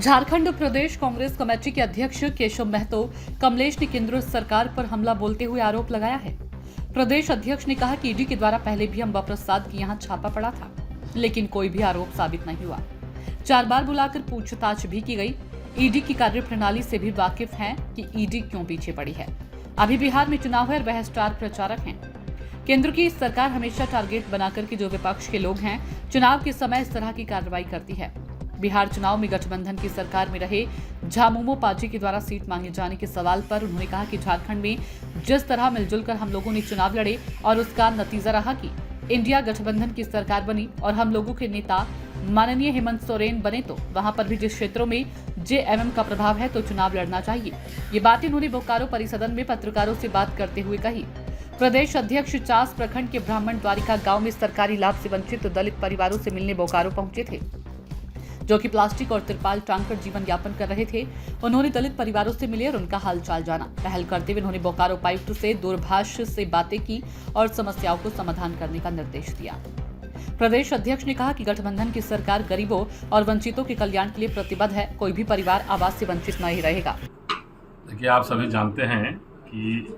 झारखंड प्रदेश Congress committee के अध्यक्ष केशव महतो कमलेश ने केंद्र सरकार पर हमला बोलते हुए आरोप लगाया है। प्रदेश अध्यक्ष ने कहा कि ईडी के द्वारा पहले भी अंबा प्रसाद के यहां छापा पड़ा था, लेकिन कोई भी आरोप साबित नहीं हुआ। 4 बार बुलाकर पूछताछ भी की गई। ईडी की कार्यप्रणाली से भी वाकिफ हैं कि ईडी क्यों पीछे पड़ी है। अभी बिहार में चुनाव है और वह स्टार प्रचारक हैं। केंद्र की सरकार हमेशा टारगेट बनाकर के जो विपक्ष के लोग हैं, चुनाव के समय इस तरह की कार्रवाई करती है। बिहार चुनाव में गठबंधन की सरकार में रहे झामुमो पार्टी के द्वारा सीट मांगे जाने के सवाल पर उन्होंने कहा कि झारखंड में जिस तरह मिलजुल कर हम लोगों ने चुनाव लड़े और उसका नतीजा रहा कि इंडिया गठबंधन की सरकार बनी और हम लोगों के नेता माननीय हेमंत सोरेन बने, तो वहां पर भी जिस क्षेत्रों में जेएमएम का प्रभाव है तो चुनाव लड़ना चाहिए। ये बातें उन्होंने बोकारो परिसदन में पत्रकारों से बात करते हुए कही। प्रदेश अध्यक्ष 50 प्रखंड के ब्राह्मण द्वारिका गांव में सरकारी लाभ से वंचित दलित परिवारों से मिलने बोकारो पहुंचे थे, जो कि प्लास्टिक और तिरपाल टांगकर जीवन यापन कर रहे थे। उन्होंने दलित परिवारों से मिले और उनका हालचाल जाना। पहल करते हुए उन्होंने बोकारो उपायुक्त से दूरभाष से बातें की और समस्याओं को समाधान करने का निर्देश दिया। प्रदेश अध्यक्ष ने कहा कि गठबंधन की सरकार गरीबों और वंचितों के कल्याण के लिए प्रतिबद्ध है। कोई भी परिवार आवास से वंचित नहीं रहेगा। देखिए, आप सभी जानते हैं कि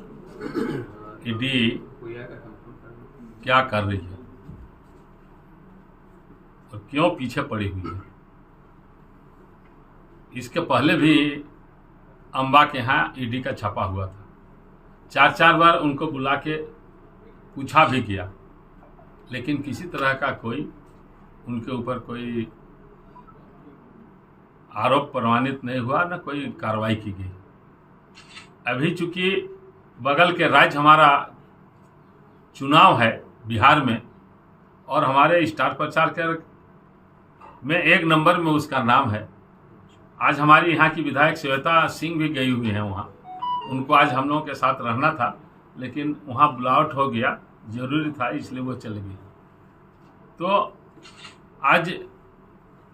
ईडी क्या कर रही है और क्यों पीछे पड़ी हुई है। इसके पहले भी अंबा के यहाँ ईडी का छापा हुआ था। 4 बार उनको बुला के पूछा भी किया, लेकिन किसी तरह का कोई उनके ऊपर कोई आरोप प्रमाणित नहीं हुआ, न कोई कार्रवाई की गई। अभी चूंकि बगल के राज्य हमारा चुनाव है बिहार में और हमारे स्टार प्रचारक में 1 नंबर में उसका नाम है। आज हमारी यहाँ की विधायक श्वेता सिंह भी गई हुई हैं वहाँ। उनको आज हम लोगों के साथ रहना था, लेकिन वहाँ बुलावट हो गया, जरूरी था, इसलिए वो चले गई। तो आज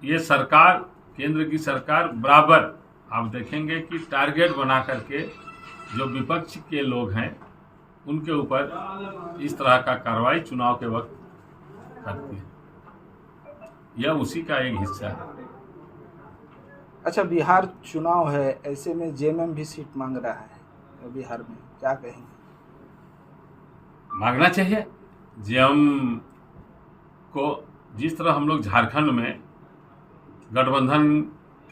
ये सरकार, केंद्र की सरकार बराबर आप देखेंगे कि टारगेट बना करके जो विपक्ष के लोग हैं उनके ऊपर इस तरह का कार्रवाई चुनाव के वक्त करती है। यह उसी का एक हिस्सा है। अच्छा, बिहार चुनाव है, ऐसे में जेएमएम भी सीट मांग रहा है बिहार में, क्या कहेंगे? मांगना चाहिए। जेएमएम को जिस तरह हम लोग झारखंड में गठबंधन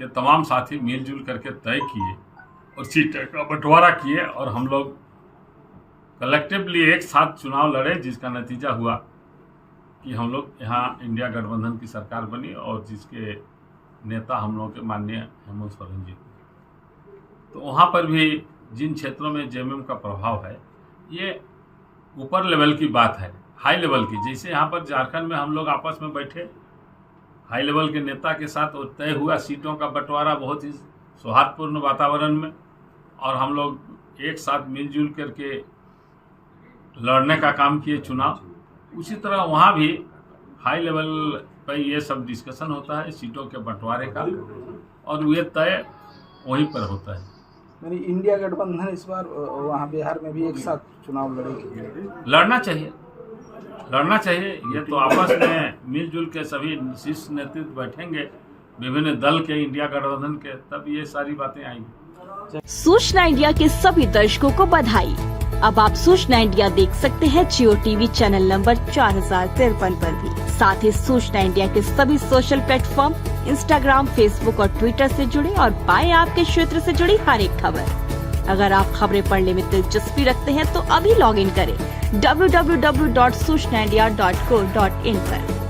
के तमाम साथी मिलजुल करके तय किए और सीट का बंटवारा किए और हम लोग कलेक्टिवली एक साथ चुनाव लड़े, जिसका नतीजा हुआ कि हम लोग यहाँ इंडिया गठबंधन की सरकार बनी और जिसके नेता हम लोगों के माननीय हेमंत सोरेन जी। तो वहाँ पर भी जिन क्षेत्रों में जेएमएम का प्रभाव है, ये ऊपर लेवल की बात है, हाई लेवल की। जैसे यहाँ पर झारखंड में हम लोग आपस में बैठे हाई लेवल के नेता के साथ और तय हुआ सीटों का बंटवारा बहुत ही सौहार्दपूर्ण वातावरण में, और हम लोग एक साथ मिलजुल करके लड़ने का काम किए चुनाव। उसी तरह वहाँ भी हाई लेवल पर ये सब डिस्कशन होता है सीटों के बंटवारे का, और ये तय वहीं पर होता है। यानी इंडिया गठबंधन इस बार वहाँ बिहार में भी एक साथ चुनाव लड़ेगी। लड़ना चाहिए, लड़ना चाहिए। ये तो आपस में मिलजुल के सभी शीर्ष नेतृत्व बैठेंगे विभिन्न दल के, इंडिया गठबंधन के, तब ये सारी बातें आएंगी। सूचना इंडिया के सभी दर्शकों को बधाई। अब आप सूचना इंडिया देख सकते हैं जियो टीवी चैनल नंबर 4053 पर भी। साथ ही सूचना इंडिया के सभी सोशल प्लेटफॉर्म इंस्टाग्राम, फेसबुक और ट्विटर से जुड़े और पाएं आपके क्षेत्र से जुड़ी हर एक खबर। अगर आप खबरें पढ़ने में दिलचस्पी रखते हैं तो अभी लॉग इन करें www.सूचनाindia.co.in पर।